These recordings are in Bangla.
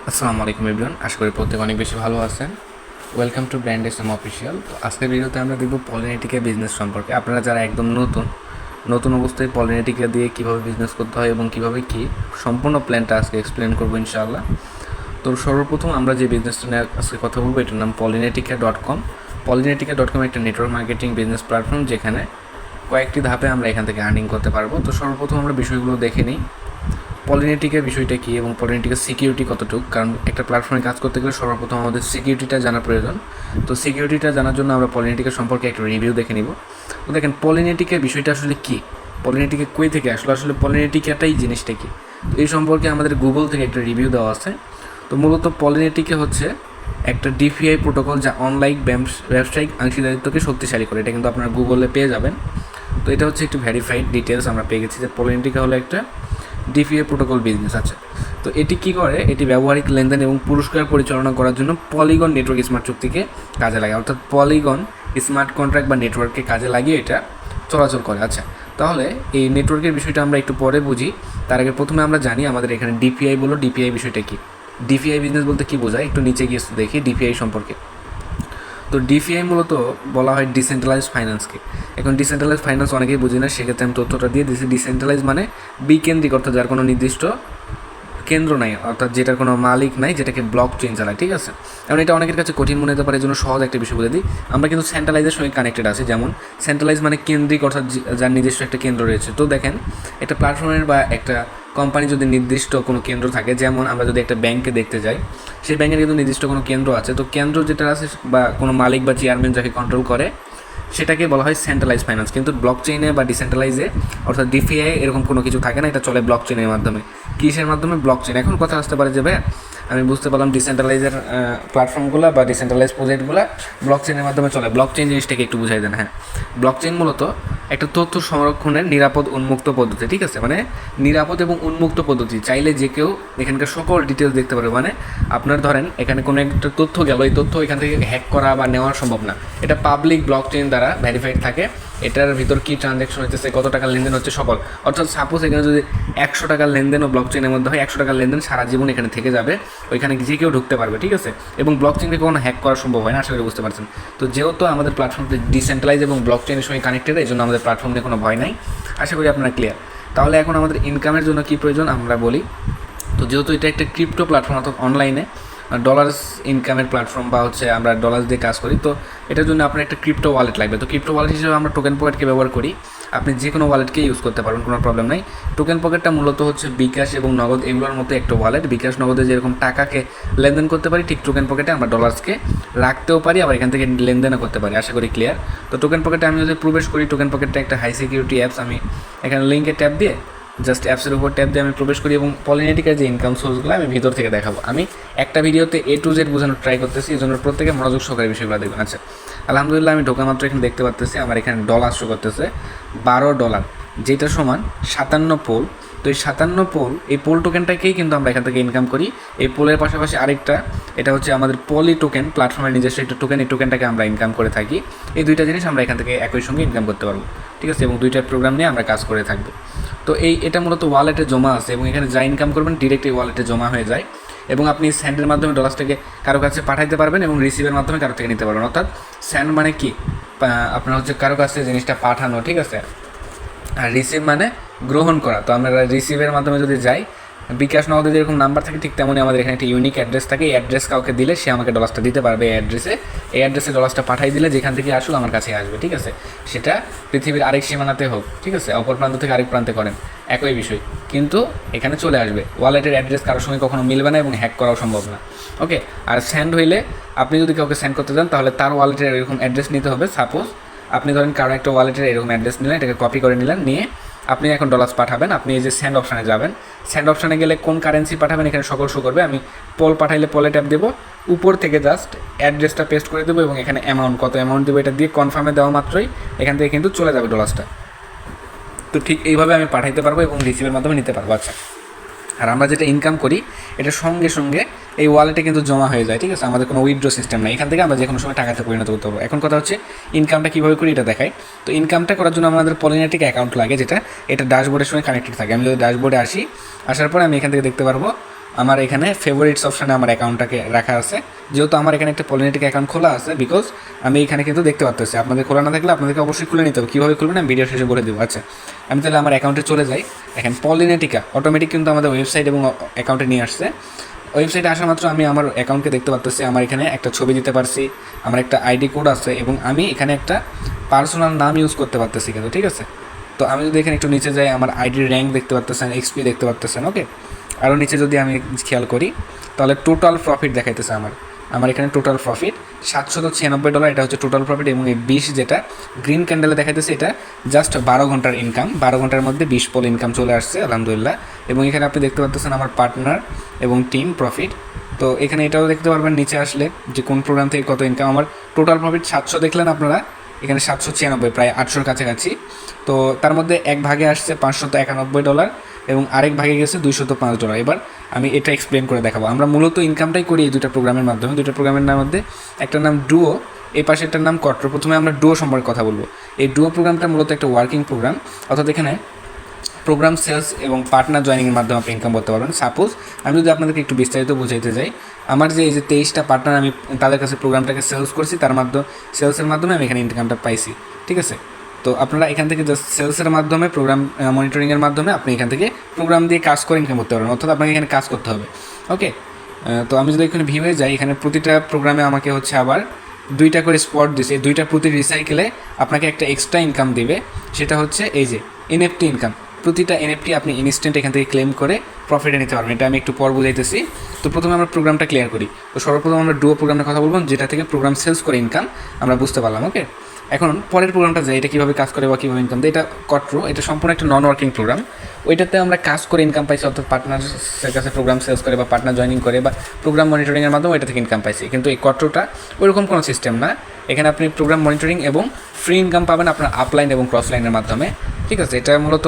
আসসালামু আলাইকুম এভরিওয়ান, আশা করি প্রত্যেকে অনেক বেশি ভালো আছেন। Welcome to brand SM official. তো আজকের ভিডিওতে আমরা দেখব পলিনেটিকা বিজনেস সম্পর্কে। আপনারা যারা একদম নতুন অবস্থায় পলিনেটিকা দিয়ে কীভাবে বিজনেস করতে হয় এবং কীভাবে কী সম্পূর্ণ প্ল্যানটা আজকে এক্সপ্লেন করবো ইনশাআল্লাহ। তো সর্বপ্রথম আমরা যে বিজনেসটা নিয়ে আজকে কথা বলবো এটার নাম Polynetica.com। Polynetica.com একটা নেটওয়ার্ক মার্কেটিং বিজনেস প্ল্যাটফর্ম, যেখানে কয়েকটি ধাপে আমরা এখান থেকে আর্নিং করতে পারবো। তো সর্বপ্রথম আমরা বিষয়গুলো দেখে নিই, পলিনেটিকার বিষয়টা কী এবং পলিনেটিকার সিকিউরিটি কতটুকু। কারণ একটা প্ল্যাটফর্মে কাজ করতে গেলে সর্বপ্রথম আমাদের সিকিউরিটিটা জানা প্রয়োজন। তো সিকিউরিটিটা জানার জন্য আমরা পলিনেটিকা সম্পর্কে একটা রিভিউ দেখে নিব। তো দেখেন, পলিনেটিকার বিষয়টা আসলে কী, পলিনেটিকা কই থেকে আসলে পলিনেটিকাটাই জিনিসটা কী, তো এই সম্পর্কে আমাদের গুগল থেকে একটা রিভিউ দেওয়া আছে। তো মূলত পলিনেটিকা হচ্ছে একটা ডিপিআই প্রোটোকল, যা অনলাইন ব্যবসায়িক অংশীদারিত্বকে শক্তিশালী করে। এটা কিন্তু আপনারা গুগলে পেয়ে যাবেন। তো এটা হচ্ছে একটু ভেরিফাইড ডিটেলস আমরা পেয়ে গেছি যে পলিনেটিকা হলো একটা ডিপিআই প্রোটোকল বিজনেস আছে। তো এটি কী করে, এটি ব্যবহারিক লেনদেন এবং পুরস্কার পরিচালনা করার জন্য পলিগন নেটওয়ার্ক স্মার্ট চুক্তিকে কাজে লাগে, অর্থাৎ পলিগন স্মার্ট কন্ট্রাক্ট বা নেটওয়ার্ককে কাজে লাগিয়ে এটা চলাচল করে। আচ্ছা, তাহলে এই নেটওয়ার্কের বিষয়টা আমরা একটু পরে বুঝি। তার আগে প্রথমে আমরা জানি আমাদের এখানে ডিপিআই বলো, ডিপিআই বিষয়টা কী, ডিপিআই বিজনেস বলতে কী বোঝায়, একটু নিচে গিয়ে দেখি ডিপিআই সম্পর্কে। তো ডিপিআই মূলত বলা হয় ডিসেন্ট্রালাইজ ফাইন্যান্সকে। এখন ডিসেন্ট্রালাইজ ফাইন্যান্স অনেকেই বুঝি না, সেক্ষেত্রে আমি তথ্যটা দিয়ে দিয়েছি। ডিসেন্ট্রালাইজ মানে বিকেন্দ্রিক, অর্থাৎ যার কোনো নির্দিষ্ট কেন্দ্র নাই, অর্থাৎ যেটার কোনো মালিক নাই, যেটাকে ব্লক চেইন চালায়। ঠিক আছে, এখন এটা অনেকের কাছে কঠিন মনে হতে পারে, এই জন্য সহজ একটা বিষয় বলে দিই। আমরা কিন্তু সেন্ট্রালাইজের সঙ্গে কানেক্টেড আছি। যেমন সেন্ট্রালাইজ মানে কেন্দ্রিক, অর্থাৎ যার নিজস্ব একটা কেন্দ্র রয়েছে। তো দেখেন, একটা প্ল্যাটফর্মের বা একটা কোম্পানি যদি নির্দিষ্ট কোনো কেন্দ্র থাকে, যেমন আমরা যদি একটা ব্যাংকে দেখতে যাই, সেই ব্যাংকের কিন্তু নির্দিষ্ট কোনো কেন্দ্র আছে। তো কেন্দ্র যেটা আছে বা কোনো মালিক বা চেয়ারম্যান যাকে কন্ট্রোল করে, সেটাকে বলা হয় সেন্ট্রালাইজ ফাইন্যান্স। কিন্তু ব্লক চেইনে বা ডিসেন্ট্রালাইজে অর্থাৎ ডিপিআই এরকম কোনো কিছু থাকে না, এটা চলে ব্লক চেইনের মাধ্যমে। কিসের মাধ্যমে? Block chain. এখন কথা আসতে পারে যে ভাই, আমি বুঝতে পারলাম ডিসেন্ট্রালাইজের প্ল্যাটফর্মগুলো বা ডিসেন্ট্রালাইজ প্রজেক্টগুলো ব্লক চেইনের মাধ্যমে চলে। ব্লক চেইন জিনিসটাকে একটু বুঝাই দেন। হ্যাঁ, ব্লক চেইন মূলত একটা তথ্য সংরক্ষণের নিরাপদ উন্মুক্ত পদ্ধতি। ঠিক আছে, মানে নিরাপদ এবং উন্মুক্ত পদ্ধতি, চাইলে যে কেউ এখানকার সকল ডিটেলস দেখতে পারে। মানে আপনার ধরেন এখানে কোনো একটা তথ্য গেল, এই তথ্য এখান থেকে হ্যাক করা বা নেওয়া সম্ভব না। এটা পাবলিক ব্লক চেইন দ্বারা ভেরিফাইড থাকে। এটার ভিতর কী ট্রানজ্যাকশন হচ্ছে, কত টাকার লেনদেন হচ্ছে সকল, অর্থাৎ সাপোজ এখানে যদি 100 টাকার লেনদেনও ব্লক চেইনের মধ্যে হয়, 100 টাকার লেনদেন সারা জীবন এখানে থেকে যাবে, ওইখানে যে কেউ ঢুকতে পারবে। ঠিক আছে, এবং ব্লক চেইনকে কোনো হ্যাক করা সম্ভব হয় না, আশা করি বুঝতে পারছেন। তো যেহেতু আমাদের প্ল্যাটফর্মটি ডিসেন্ট্রালাইজ এবং ব্লক চেইনের সঙ্গে কানেক্টেড, এই জন্য আমাদের প্ল্যাটফর্ম নিয়ে কোনো ভয় নাই। আশা করি আপনারা ক্লিয়ার। তাহলে এখন আমাদের ইনকামের জন্য কী প্রয়োজন আমরা বলি। তো যেহেতু এটা একটা ক্রিপ্টো প্ল্যাটফর্ম, অর্থাৎ অনলাইনে ডলার্স ইনকামের প্ল্যাটফর্ম, বা হচ্ছে আমরা ডলার্স দিয়ে কাজ করি, তো এটার জন্য আপনার একটা ক্রিপ্টো ওয়ালেট লাগবে। তো ক্রিপ্টো ওয়ালেট হিসেবে আমরা টোকেন পকেটকে ব্যবহার করি। আপনি যে কোনো ওয়ালেটকে ইউজ করতে পারবেন, কোনো প্রবলেম নাই। টোকেন পকেটটা মূলত হচ্ছে বিকাশ এবং নগদ এগুলোর মতো একটা ওয়ালেট। বিকাশ নগদে যেরকম টাকাকে লেনদেন করতে পারি, ঠিক টোকেন পকেটে আমরা ডলার্সকে রাখতেও পারি, আবার এখান থেকে লেনদেনও করতে পারি। আশা করি ক্লিয়ার। তো টোকেন পকেটে আমি যদি প্রবেশ করি, টোকেন পকেটটা একটা হাই সিকিউরিটি অ্যাপস। আমি এখানে লিঙ্কে ট্যাপ দিয়ে জাস্ট অ্যাপসের উপর ট্যাপ দিয়ে আমি প্রবেশ করি এবং পলিনেটিকার যে ইনকাম সোর্সগুলো আমি ভিতর থেকে দেখাবো। আমি একটা ভিডিওতে A to Z বোঝানোর ট্রাই করতেছি, এই জন্য প্রত্যেকে মনোযোগ সহকারে বিষয়গুলো দেখবেন। আচ্ছা, আলহামদুলিল্লাহ আমি ঢোকা মাত্র এখানে দেখতে পাচ্তেছি আমার এখানে ডলার শো করতেছে $12, যেটা সমান 57 পোল। তো এই 57 পোল, এই পোল টোকেনটাকেই কিন্তু আমরা এখান থেকে ইনকাম করি। এই পোলের পাশাপাশি আরেকটা, এটা হচ্ছে আমাদের পলি টোকেন, প্ল্যাটফর্মের নিজস্ব একটা টোকেন, এই টোকেনটাকে আমরা ইনকাম করে থাকি। এই দুইটা জিনিস আমরা এখান থেকে একই সঙ্গে ইনকাম করতে পারবো। ঠিক আছে, এবং দুইটা প্রোগ্রাম নিয়ে আমরা কাজ করে থাকবো। তো এটা মূলত ওয়ালেটে জমা আছে, এবং এখানে যা ইনকাম করবেন ডিরেক্ট এই ওয়ালেটে জমা হয়ে যায়, এবং আপনি স্যান্ডের মাধ্যমে ডলার্সটাকে কারো কাছে পাঠাইতে পারবেন এবং রিসিভের মাধ্যমে কারো থেকে নিতে পারবেন। অর্থাৎ স্যান্ড মানে কি, আপনার হচ্ছে কারো কাছে জিনিসটা পাঠানো। ঠিক আছে, আর রিসিভ মানে গ্রহণ করা। তো আমরা রিসিভের মাধ্যমে যদি যাই, বিকাশ নগদে যেরকম নাম্বার থাকে, ঠিক তেমনই আমাদের এখানে একটা ইউনিক অ্যাড্রেস থাকে। এই অ্যাড্রেস কাউকে দিলে সে আমাকে ডলার্সটা দিতে পারবে এই অ্যাড্রেসে ডলার্সটা পাঠাই দিলে যেখান থেকে আসুক আমার কাছে আসবে। ঠিক আছে, সেটা পৃথিবীর আরেক সীমানাতে হোক, ঠিক আছে, অপর প্রান্ত থেকে আরেক প্রান্তে করেন, একই বিষয়, কিন্তু এখানে চলে আসবে। ওয়ালেটের অ্যাড্রেস কারোর সঙ্গে কখনো মিলবে না এবং হ্যাক করাও সম্ভব না। ওকে, আর সেন্ড হইলে আপনি যদি কাউকে সেন্ড করতে চান, তাহলে তার ওয়ালেটের এরকম অ্যাড্রেস নিতে হবে। সাপোজ আপনি ধরেন কারো একটা ওয়ালেটের এরকম অ্যাড্রেস নিলেন, এটাকে কপি করে নিলেন, নিয়ে আপনি এখন ডলার্স পাঠাবেন। আপনি এই যে সেন্ড অপশানে যাবেন, সেন্ড অপশানে গেলে কোন কারেন্সি পাঠাবেন এখানে সকল শো করবে। আমি পোল পাঠাইলে পোলে ট্যাপ দেবো, উপর থেকে জাস্ট অ্যাড্রেসটা পেস্ট করে দেবো এবং এখানে কত অ্যামাউন্ট দেবো এটা দিয়ে কনফার্মে দেওয়া মাত্রই এখান থেকে কিন্তু চলে যাবে ডলার্সটা। তো ঠিক এইভাবে আমি পাঠাইতে পারবো এবং রিসিভের মাধ্যমে নিতে পারবো। আচ্ছা, আর আমরা যেটা ইনকাম করি এটা সঙ্গে সঙ্গে এই ওয়ালেটে কিন্তু জমা হয়ে যায়। ঠিক আছে, আমাদের কোনো উইথড্র সিস্টেম নেই, এখান থেকে আমরা যে কোনো সময় টাকাতে পরিণত করতে পারবো। এখন কথা হচ্ছে ইনকামটা কীভাবে করি এটা দেখাই। তো ইনকামটা করার জন্য আমাদের পলিনেটিক অ্যাকাউন্ট লাগে, যেটা এটা ড্যাশবোর্ডের সঙ্গে কানেক্টেড থাকে। আমি যদি ড্যাশবোর্ডে আসার পরে আমি এখান থেকে দেখতে পারবো আমার এখানে ফেভারিটস অপশানে আমার অ্যাকাউন্টটাকে রাখা আছে, যেহেতু আমার এখানে একটা পলিনেটিক অ্যাকাউন্ট খোলা আছে, বিকজ আমি এখানে কিন্তু দেখতে পাচ্ছি। আপনাদের খোলা না থাকলে আপনাদেরকে অবশ্যই খুলে নিতে হবে। কীভাবে খুলবেন আমি ভিডিও শেষে বলে দেবো। আচ্ছা, আমি তাহলে আমার অ্যাকাউন্টে চলে যাই। দেখেন পলিনেটিকা অটোমেটিক কিন্তু আমাদের ওয়েবসাইট এবং অ্যাকাউন্টে নিয়ে আসছে। ওয়েবসাইটে আসা মাত্র আমি আমার অ্যাকাউন্টকে দেখতে পাচ্ছি। আমার এখানে একটা ছবি দিতে পারছি, আমার একটা আইডি কোড আছে, এবং আমি এখানে একটা পার্সোনাল নাম ইউজ করতে পারতেছি কিন্তু, ঠিক আছে। তো আমি যদি এখানে একটু নিচে যাই, আমার আইডির র্যাঙ্ক দেখতে পারতেছেন, এক্সপি দেখতে পারতেছেন। ওকে, আরও নিচে যদি আমি খেয়াল করি তাহলে টোটাল প্রফিট দেখাইতেছে আমার এখানে টোটাল প্রফিট $796। এটা হচ্ছে টোটাল প্রফিট, এবং এই 20 যেটা গ্রিন ক্যান্ডেলে দেখাইতেছে এটা জাস্ট 12 ঘন্টার ইনকাম। 12 ঘন্টার মধ্যে 20 পল ইনকাম চলে আসছে, আলহামদুলিল্লাহ। এবং এখানে আপনি দেখতে পাচ্ছেন আমার পার্টনার এবং টিম প্রফিট। তো এখানে এটাও দেখতে পারবেন নিচে আসলে যে কোন প্রোগ্রাম থেকে কত ইনকাম। আমার টোটাল প্রফিট 700 দেখলেন আপনারা, এখানে 796, প্রায় 800-র কাছাকাছি। তো তার মধ্যে এক ভাগে আসছে $591 এবং আরেক ভাগে গেছে $205। এবার আমি এটা এক্সপ্লেন করে দেখাবো। আমরা মূলত ইনকামটাই করি এই দুটো প্রোগ্রামের মাধ্যমে। দুটো প্রোগ্রামের নাম মধ্যে একটার নাম ডুও, এই পাশে একটার নাম কট্র। প্রথমে আমরা ডুও সম্পর্কে কথা বলবো। এই ডুও প্রোগ্রামটা মূলত একটা ওয়ার্কিং প্রোগ্রাম, অর্থাৎ এখানে প্রোগ্রাম সেলস এবং পার্টনার জয়েনিংয়ের মাধ্যমে আপনি ইনকাম করতে পারবেন। সাপোজ আমি যদি আপনাদেরকে একটু বিস্তারিত বুঝাইতে যাই, আমার যে এই যে 23টা পার্টনার আমি তাদের কাছে প্রোগ্রামটাকে সেলস করছি, তার মাধ্যমে সেলসের মাধ্যমে আমি এখানে ইনকামটা পাইছি, ঠিক আছে। তো আপনারা এখান থেকে জাস্ট সেলসের মাধ্যমে প্রোগ্রাম মনিটরিংয়ের মাধ্যমে আপনি এখান থেকে প্রোগ্রাম দিয়ে কাজ করে ইনকাম করতে পারবেন, অর্থাৎ আপনাকে এখানে কাজ করতে হবে। ওকে, তো আমি যদি এখানে ভিউয়ে যাই, এখানে প্রতিটা প্রোগ্রামে আমাকে হচ্ছে আবার 2টা করে স্পট দিছে। এই 2টা প্রতি রিসাইকেলে আপনাকে একটা এক্সট্রা ইনকাম দিবে, সেটা হচ্ছে এই যে এনএফটি ইনকাম। প্রতিটা এনএফটি আপনি ইনস্ট্যান্ট এখান থেকে ক্লেম করে প্রফিটে নিতে পারবেন। এটা আমি একটু পর বুঝাইতেছি। তো প্রথমে আমরা প্রোগ্রামটা ক্লিয়ার করি। তো সর্বপ্রথম আমরা ডুও প্রোগ্রামের কথা বলবো, যেটা থেকে প্রোগ্রাম সেলস করে ইনকাম আমরা বুঝতে পারলাম। ওকে, এখন পরের প্রোগ্রামটা যাই, এটা কীভাবে কাজ করে বা কীভাবে ইনকাম দেয়। এটা কট্রো, এটা সম্পূর্ণ একটা নন ওয়ার্কিং প্রোগ্রাম। ওইটাতে আমরা কাজ করে ইনকাম পাইছি, অর্থাৎ পার্টনারের কাছে প্রোগ্রাম সেলস করে বা পার্টনার জয়েনিং করে বা প্রোগ্রাম মনিটরিংয়ের মাধ্যমে ওইটা থেকে ইনকাম পাইছি। কিন্তু এই কট্রোটা ওইরকম কোনো সিস্টেম না। এখানে আপনি প্রোগ্রাম মনিটরিং এবং ফ্রি ইনকাম পাবেন আপনার আপলাইন এবং ক্রস লাইনের মাধ্যমে, ঠিক আছে। এটা মূলত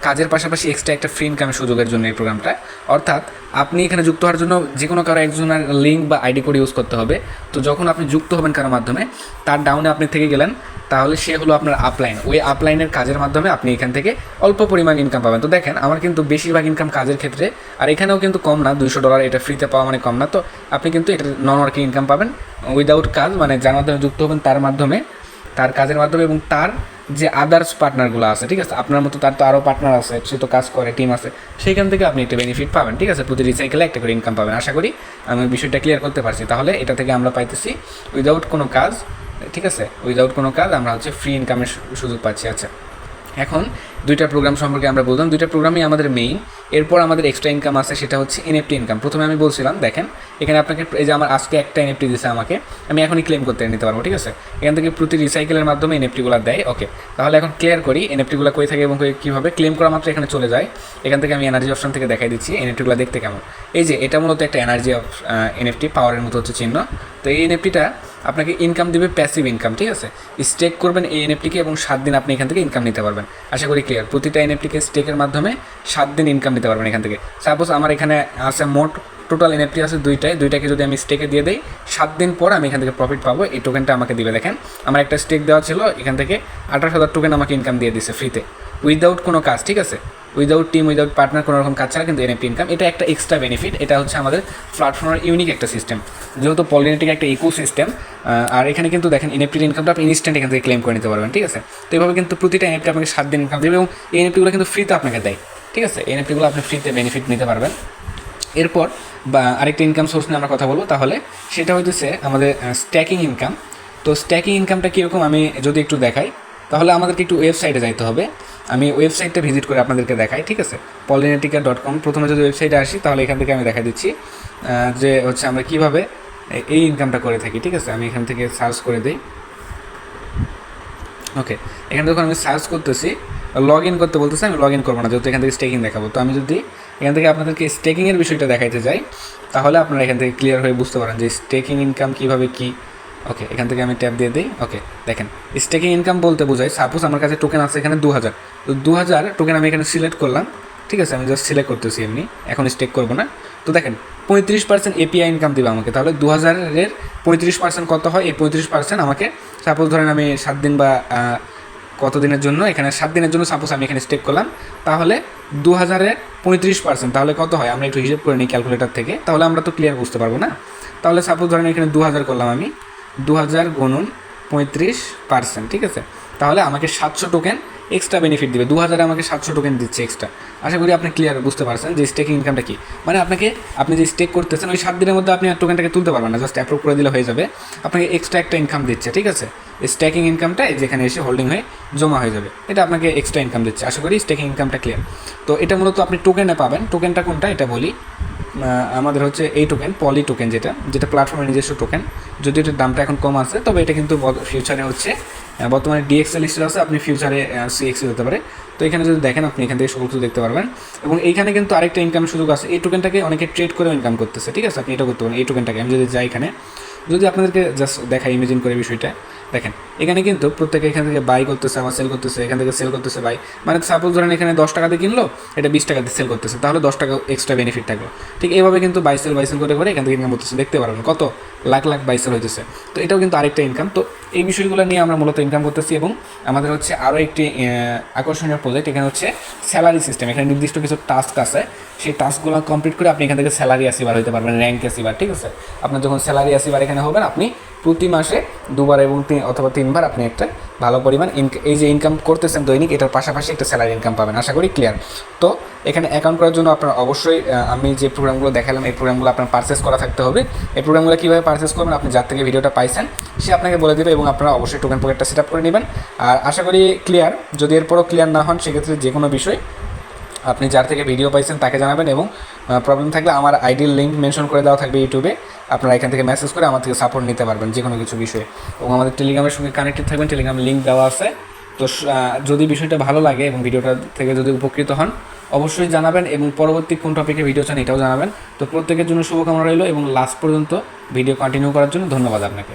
কাজের পাশাপাশি এক্সট্রা একটা ফ্রি ইনকামের সুযোগের জন্য এই প্রোগ্রামটা। অর্থাৎ আপনি এখানে যুক্ত হওয়ার জন্য যে কোনো কারো একজনের লিঙ্ক বা আইডি কোড ইউজ করতে হবে। তো যখন আপনি যুক্ত হবেন কারোর মাধ্যমে, তার ডাউনে আপনি থেকে গেলেন, তাহলে সে হলো আপনার আপলাইন। ওই আপলাইনের কাজের মাধ্যমে আপনি এখান থেকে অল্প পরিমাণ ইনকাম পাবেন। তো দেখেন আমার কিন্তু বেশিরভাগ ইনকাম কাজের ক্ষেত্রে, আর এখানেও কিন্তু কম না, $200 এটা ফ্রিতে পাওয়া মানে কম না। তো আপনি কিন্তু এটা নন ওয়ার্কিং ইনকাম পাবেন উইদাউট কাজ, মানে যার মাধ্যমে যুক্ত হবেন তার মাধ্যমে, তার কাজের মাধ্যমে, এবং তার যে আদার্স পার্টনারগুলো আছে, ঠিক আছে, আপনার মতো তার তো আরও পার্টনার আছে, সে তো কাজ করে, টিম আছে, সেইখান থেকে আপনি একটা বেনিফিট পাবেন, ঠিক আছে। প্রতি রিসাইকেলে একটা করে ইনকাম পাবেন। আশা করি আমি বিষয়টা ক্লিয়ার করতে পারছি। তাহলে এটা থেকে আমরা পাইতেছি উইদাউট কোনো কাজ, ঠিক আছে, উইদাউট কোনো কাজ আমরা হচ্ছে ফ্রি ইনকামের সুযোগ পাচ্ছি। আচ্ছা, এখন 2টা প্রোগ্রাম সম্পর্কে আমরা বললাম। 2টা প্রোগ্রামই আমাদের মেইন। এরপর আমাদের এক্সট্রা ইনকাম আছে, সেটা হচ্ছে এনএফটি ইনকাম। প্রথমে আমি বলছিলাম, দেখেন এখানে আপনাকে এই যে আমার আজকে একটা এনএফটি দিয়েছে আমাকে, আমি এখনই ক্লেম করতে নিতে পারবো, ঠিক আছে। এখান থেকে প্রতি রিসাইকেলের মাধ্যমে এনএফটিগুলো দেয়। ওকে, তাহলে এখন ক্লিয়ার করি এনএফটিগুলো কই থাকে এবং কীভাবে ক্লেম করা মাত্র এখানে চলে যায়। এখান থেকে আমি এনার্জি অপশন থেকে দেখাই দিচ্ছি এনএফটিগুলো দেখতে কেমন। এই যে এটা মূলত একটা এনার্জি এনএফটি, পাওয়ারের মতো হচ্ছে চিহ্ন। তো এই এনএফটিটা আপনাকে ইনকাম দেবে, প্যাসিভ ইনকাম, ঠিক আছে। স্টেক করবেন এই এনএফটিকে এবং 7 দিন আপনি এখান থেকে ইনকাম নিতে পারবেন। আশা করি ক্লিয়ার। প্রতিটা এনএফটিকে স্টেকের মাধ্যমে 7 দিন ইনকাম নিতে পারবেন এখান থেকে। সাপোজ আমার এখানে আছে মোট টোটাল এনএফটি আছে 2টাকে যদি আমি স্টেকে দিয়ে দিই, 7 দিন পর আমি এখান থেকে প্রফিট পাবো। এই টোকেনটা আমাকে দিবে। দেখেন আমার একটা স্টেক দেওয়া ছিল, এখান থেকে 28,000 টোকেন আমাকে ইনকাম দিয়ে দিচ্ছে ফ্রিতে, উইদাউট কোনো কাজ, ঠিক আছে, উইদাউট টিম, উইদাউট পার্টনার, কোনো রকম কাজ ছাড়া কিন্তু এনএফটি ইনকাম। এটা একটা এক্সট্রা বেনিফিট। এটা হচ্ছে আমাদের প্ল্যাটফর্মের ইউনিক একটা সিস্টেম, যেহেতু পলিনেটিক একটা ইকো সিস্টেম। আর এখানে কিন্তু দেখেন এনএফটির ইনকামটা আপনি ইনস্ট্যান্ট এখান থেকে ক্লেম করে নিতে পারবেন, ঠিক আছে। তো এইভাবে কিন্তু প্রতিটা এনএফটি আপনাকে 7 দিন ইনকাম দেবে এবং এই এনএফটিগুলো কিন্তু ফ্রিতে আপনাকে দেয়, ঠিক আছে। এনএফটিগুলো আপনি ফ্রিতে বেনিফিট নিতে পারবেন। এরপর বা আরেকটা ইনকাম সোর্স নিয়ে আমরা কথা বলবো, তাহলে সেটা হইতেছে আমাদের স্ট্যাকিং ইনকাম। তো স্ট্যাকিং ইনকামটা কীরকম আমি যদি একটু দেখাই, তাহলে আমাদেরকে একটু ওয়েবসাইটে যাইতে হবে। আমি ওয়েবসাইটটা ভিজিট করে আপনাদেরকে দেখাই, ঠিক আছে, polynetica.com। প্রথমে যদি ওয়েবসাইটে আসি, তাহলে এখান থেকে আমি দেখা দিচ্ছি যে হচ্ছে আমরা কীভাবে এই ইনকামটা করে থাকি, ঠিক আছে। আমি এখান থেকে সার্চ করে দিই। ওকে, এখানে যখন আমি সার্চ করতেছি, লগ ইন করতে বলতেছি, আমি লগ ইন করবো না, যেহেতু এখান থেকে স্টেকিং দেখাবো। তো আমি যদি এখান থেকে আপনাদেরকে স্টেকিংয়ের বিষয়টা দেখাইতে যাই, তাহলে আপনারা এখান থেকে ক্লিয়ার হয়ে বুঝতে পারেন যে স্টেকিং ইনকাম কীভাবে কী। ওকে, এখান থেকে আমি ট্যাপ দিয়ে দিই। ওকে, দেখেন স্টেকিং ইনকাম বলতে বোঝায়, সাপোজ আমার কাছে টোকেন আছে এখানে 2000, তো 2000 টোকেন আমি এখানে সিলেক্ট করলাম, ঠিক আছে। আমি জাস্ট সিলেক্ট করতেছি এমনি, এখন স্টেক করবো না। তো দেখেন 35% এপিআই ইনকাম দেবে আমাকে। তাহলে 2000-এর 35% কত হয়? এই 35% আমাকে, সাপোজ ধরেন আমি 7 দিন বা কত দিনের জন্য, এখানে 7 দিনের জন্য সাপোজ আমি এখানে স্টেক করলাম, তাহলে 2000-এর 35%, তাহলে কত হয় আমরা একটু হিসেব করে নিই ক্যালকুলেটর থেকে, তাহলে আমরা তো ক্লিয়ার বুঝতে পারবো না। তাহলে সাপোজ ধরেন এখানে 2000 করলাম আমি, 2000 গুণন 35%, ঠিক আছে, তাহলে আমাকে 700 টোকেন এক্সট্রা বেনিফিট দিবে। 2000 আমাকে 700 টোকেন দিচ্ছে এক্সট্রা। আশা করি আপনি ক্লিয়ার বুঝতে পারছেন যে স্টেকিং ইনকামটা কী। মানে আপনি যে স্টেক করতেছেন ওই 7 দিনের মধ্যে আপনি আর টোকেনটাকে তুলতে পারবেন না, জাস্ট অ্যাপ্রুভ করে দিলে হয়ে যাবে। আপনাকে এক্সট্রা একটা ইনকাম দিচ্ছে, ঠিক আছে, স্টেকিং ইনকামটা যেখানে এসে হোল্ডিং হয়ে জমা হয়ে যাবে, এটা আপনাকে এক্সট্রা ইনকাম দিচ্ছে। আশা করি স্টেকিং ইনকামটা ক্লিয়ার। তো এটা মূলত আপনি টোকেনে পাবেন। টোকেনটা কোনটা এটা বলি, আমাদের হচ্ছে এই টোকেন পলি টোকেন, যেটা প্ল্যাটফর্মের নিজস্ব টোকেন। যদি এটার দামটা এখন কম আছে, তবে এটা কিন্তু ফিউচারে হচ্ছে বর্তমানে ডিএক্সএল লিস্টে আছে, আপনি ফিউচারে সিএক্সএল হতে পারে। তো এখানে যদি দেখেন আপনি এখান থেকে সকল কিছু দেখতে পারবেন। এবং এইখানে কিন্তু আরেকটা ইনকামের সুযোগ আছে, এই টোকেনটাকে অনেকে ট্রেড করে ইনকাম করতেছে, ঠিক আছে, আপনি এটা করতে পারেন। এই টোকেনটাকে আমি যদি যাই এখানে, যদি আপনাদেরকে জাস্ট দেখাই ইমেজিন করে বিষয়টা, দেখেন এখানে কিন্তু প্রত্যেকে এখান থেকে বাই করতেছে, আবার সেল করতেছে, এখান থেকে সেল করতেছে বাই, মানে সাপোজ ধরেন এখানে 10 টাকাতে কিনলো, এটা 20 টাকাতে সেল করতেছে, তাহলে 10 টাকা এক্সট্রা বেনিফিট থাকলো। ঠিক এইভাবে কিন্তু বাইসেল করে এখান থেকে ইনকাম করতেছে, দেখতে পারবেন কত লাখ লাখ বাইসেল হইতেছে। তো এটাও কিন্তু আরেকটা ইনকাম। তো এই বিষয়গুলো নিয়ে আমরা মূলত ইনকাম করতেছি। এবং আমাদের হচ্ছে আরও একটি আকর্ষণীয় প্রজেক্ট, এখানে হচ্ছে স্যালারি সিস্টেম। এখানে নির্দিষ্ট কিছু টাস্ক আছে, সেই টাস্কগুলো কমপ্লিট করে আপনি এখান থেকে স্যালারি আসিবার হইতে পারবেন, র্যাঙ্ক আসিবার, ঠিক আছে। আপনার যখন স্যালারি আসিবার এখানে হবেন, আপনি প্রতি মাসে 2 বার এবং 3 অথবা 3 বার আপনি একটা ভালো পরিমাণ এই যে ইনকাম করতেছেন দৈনিক, এটার পাশাপাশি একটা স্যালারি ইনকাম পাবেন। আশা করি ক্লিয়ার। তো এখানে অ্যাকাউন্ট করার জন্য আপনার অবশ্যই আমি যে প্রোগ্রামগুলো দেখালাম, এই প্রোগ্রামগুলো আপনার পারচেস করা থাকতে হবে। এই প্রোগ্রামগুলো কীভাবে পারচেস করবেন, আপনি যার থেকে ভিডিওটা পাইছেন সে আপনাকে বলে দেবে, এবং আপনারা অবশ্যই টোকেন পকেটটা সেট আপ করে নেবেন। আর আশা করি ক্লিয়ার। যদি এরপরও ক্লিয়ার না হন, সেক্ষেত্রে যে কোনো বিষয় আপনি যার থেকে ভিডিও পাইছেন তাকে জানাবেন। এবং প্রবলেম থাকলে আমার আইডির লিঙ্ক মেনশন করে দেওয়া থাকবে ইউটিউবে, আপনারা এখান থেকে মেসেজ করে আমার থেকে সাপোর্ট নিতে পারবেন যে কোনো কিছু বিষয়ে। এবং আমাদের টেলিগ্রামের সঙ্গে কানেক্টেড থাকবেন, টেলিগ্রাম লিঙ্ক দেওয়া আছে। তো যদি বিষয়টা ভালো লাগে এবং ভিডিওটা থেকে যদি উপকৃত হন, অবশ্যই জানাবেন। এবং পরবর্তী কোন টপিকে ভিডিও চান এটাও জানাবেন। তো প্রত্যেকের জন্য শুভকামনা রইল, এবং লাস্ট পর্যন্ত ভিডিও কন্টিনিউ করার জন্য ধন্যবাদ আপনাকে।